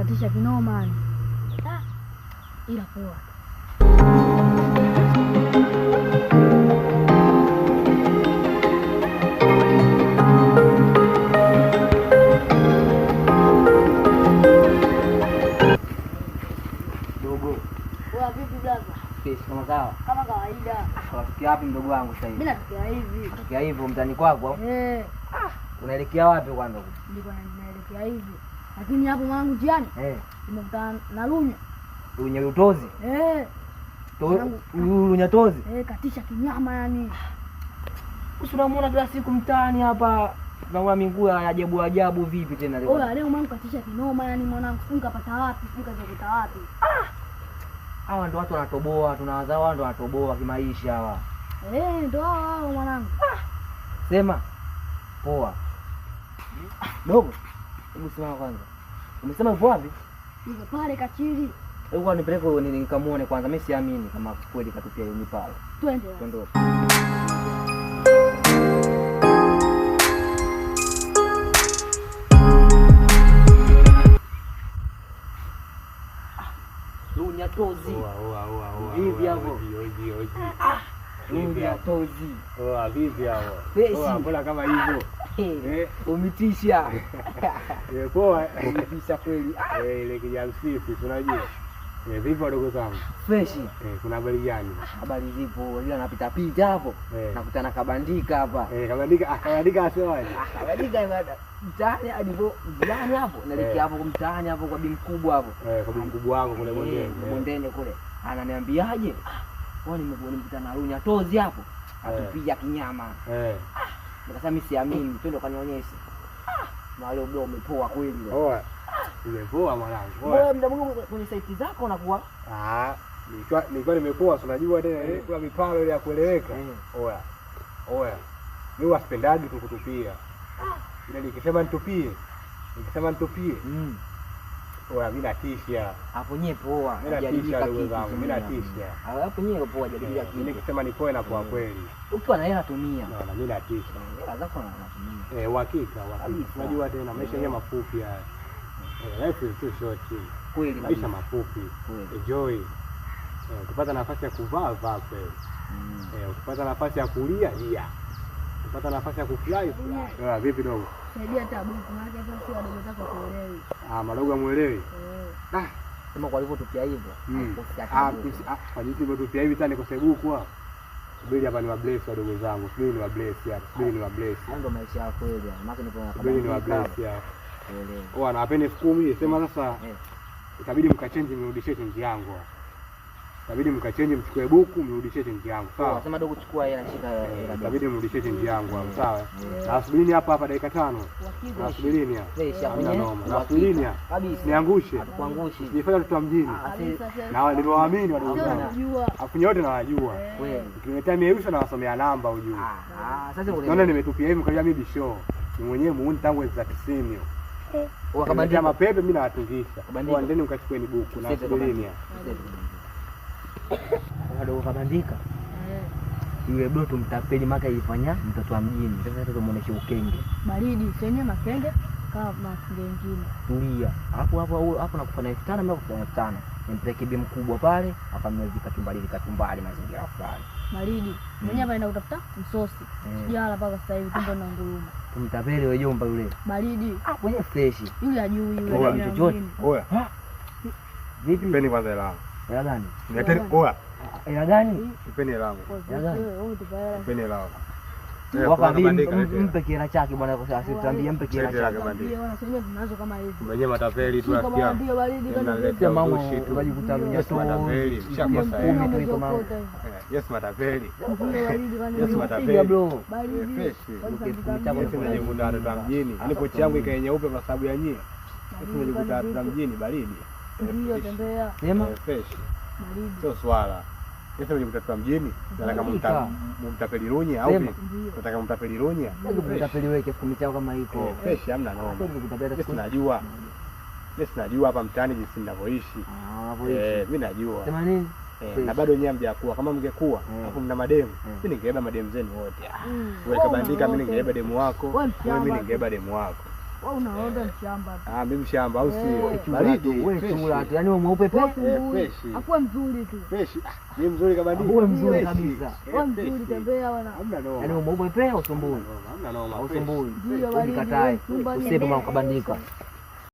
katisha kinoma ni. Ila poa. Dogo. Poa vipi blaza? Kesho kama kawa. Kama kawaida. Unatokea wapi mdogo wangu sasa hivi? Mimi natokea hivi. Unatokea hivi mtani kwako? Unaelekea wapi kwanza? Nilikuwa naelekea hivi. Lakini hapo mwanangu njiani nimekutana na Lunya. Lunya Lutozi? Lunya Tozi? Katisha kinyama yani. Unamuona kila siku mtaani hapa. Tunaona minguu ya ajabu ajabu vipi tena leo? Oya leo mwanangu katisha kinoma yani mwanangu. Sikapata wapi, sikapata wapi. Hawa ndo watu wanatoboa, tunawazao wao ndo wanatoboa kimaisha hawa. Ndo hao mwanangu. Sema poa. Dogo. Hebu simama kwanza. Umesema upo wapi? Niko pale Kachili. Hebu kwa nipeleke nikamuone kwanza. Mimi siamini kama kweli katupia yeye pale. Twende. Twende. Lunya Tozi. Vipi hapo? Lunya Tozi. Vipi hapo? Mbona kama hivyo? Umitisha. Poa. Umitisha kweli. Ile kijana sisi tunajua. Vipi wadogo zangu? Fresh. Kuna habari gani? Habari zipo. Yule anapita pita hapo. Nakutana kabandika hapa. Kabandika asemaje? Kabandika ibada. Mtaani hadi mtaani hapo. Naelekea hapo mtaani hapo kwa bi mkubwa hapo. Kwa bi mkubwa wangu kule bondeni. Bondeni kule. Ananiambiaje? Wewe nimekutana na Lunya Tozi hapo. Atupiga kinyama. Nikasema mimi siamini, twende kanionyeshe. Na leo bro umepoa kweli leo. Poa. Umepoa mwanangu. Wewe mda mwingine kwenye site zako unakuwa nilikuwa nimepoa, unajua tena kuna mipalo ile ya kueleweka. Oya. Mimi wasipendaji kukutupia. Ile nikisema nitupie. Oya mimi natisha. Hapo nyewe poa. Natisha ndugu zangu, mimi natisha. Hapo nyewe poa jadilikia kitu. Nikisema ni poa na kwa kweli. Ukiwa na hela tumia. Na mimi natisha. Hela zako natumia. Uhakika. Unajua tena maisha yenyewe mafupi haya. Life is too short. Kweli maisha mafupi. Enjoy. Ukipata nafasi ya kuvaa kweli. Ukipata nafasi ya kulia lia. Ukipata nafasi ya kufly. Vipi dogo? Saidia tabu maana hata si wadogo zako kuelewi. Madogo amuelewi. Sema kwa hivyo tupia hivyo. Kwa jinsi hivyo tupia hivi tani kwa sebuku hapo. Subiri hapa ni wa bless wadogo zangu. Subiri ni wa bless hapa. Subiri ni wa bless. Ndio maisha ya kweli. Maana nipo na subiri ni wa bless hapa. Anawapeni 10,000 sema sasa. Itabidi mkachange mrudishie change yangu. Itabidi mkachange mchukue buku mrudishie change yangu. Sawa? Sema dogo chukua hela shika hela. Itabidi mrudishie change yangu hapo. Sawa? Na subirini hapa dakika 5. Na subirini hapa. Na subirini hapa. Kabisa. Niangushe. Kuangushe. Nifanye mtu wa mjini. Na niliwaamini wadogo zangu. Afu nyote nawajua. Kweli. Ukiniletea mierusha na wasomea namba ujue. Sasa unaona nimetupia hivi kwa mimi show. Ni mwenyewe muuni tangu za 90. Wakabandika mapepe mimi nawatungisha. Kwa ndeni ukachukue ni buku na subirini hapa. Wadogo kabandika. Yule bro tumtapeli maka ifanya mtoto wa mjini. Sasa tumuoneshe ukenge. Baridi senye makenge kama makenge mengine. Tulia. Hapo nakufanya 5,000 mimi nakufanya 5,000. Nimpeleke bi mkubwa pale, akamwezi kachumbali mazingira fulani. Baridi. Mwenye hapa anaenda kutafuta msosi. Sijala mpaka sasa hivi tumbo na nguruma. Tumtapeli wewe jomba yule. Baridi. Mwenye fresh. Yule ajui yule chochote. Oya. Vipi mpeni kwanza hela. Hela gani? Nileteni oya. Hela gani? Mpeni hela yangu. Hela gani? Mpeni hela yangu. Mpe kila chake bwana kwa asitambie mpe kila chake. Wanasema tunazo kama hivi. Mwenye matapeli tu rafiki. Ndio baridi kama ndio mama unajikuta matapeli. Mshakosa. Yes matapeli. Yes matapeli bro. Fresh. Ukijikuta hata mjini. Nipo changu ikae nyeupe kwa sababu ya nyie. Ukijikuta hata mjini baridi. Ndio tembea. Sema fresh. Baridi. Sio swala. Sasa unajikuta mjini, nataka mtapeli Lunya au vipi? Nataka mtapeli Lunya. Mtapeli wewe kifumi chao kama iko. Fresh hamna noma. Sisi najua. Sisi najua hapa mtaani jinsi ninavyoishi. Mimi najua. Sema nini? Na bado nyewe mjakuwa. Kama mngekuwa, hapo mna mademu. Mimi ningebeba mademu zenu wote. Wewe kabandika mimi ningebeba demu wako, wewe mimi ningebeba demu wako. Wewe unaona mshamba. Mimi mshamba au sio? Baridi. Wewe chula tu. Yaani wewe mweupe fresh. Akuwe mzuri tu. Fresh. Ni mzuri kama nini? Wewe mzuri kabisa. Wewe mzuri tembea bwana. Hamna noma. Yaani wewe mweupe usumbui. Hamna noma. Usumbui. Ndio baridi. Ukatae. Usipe mkabandika.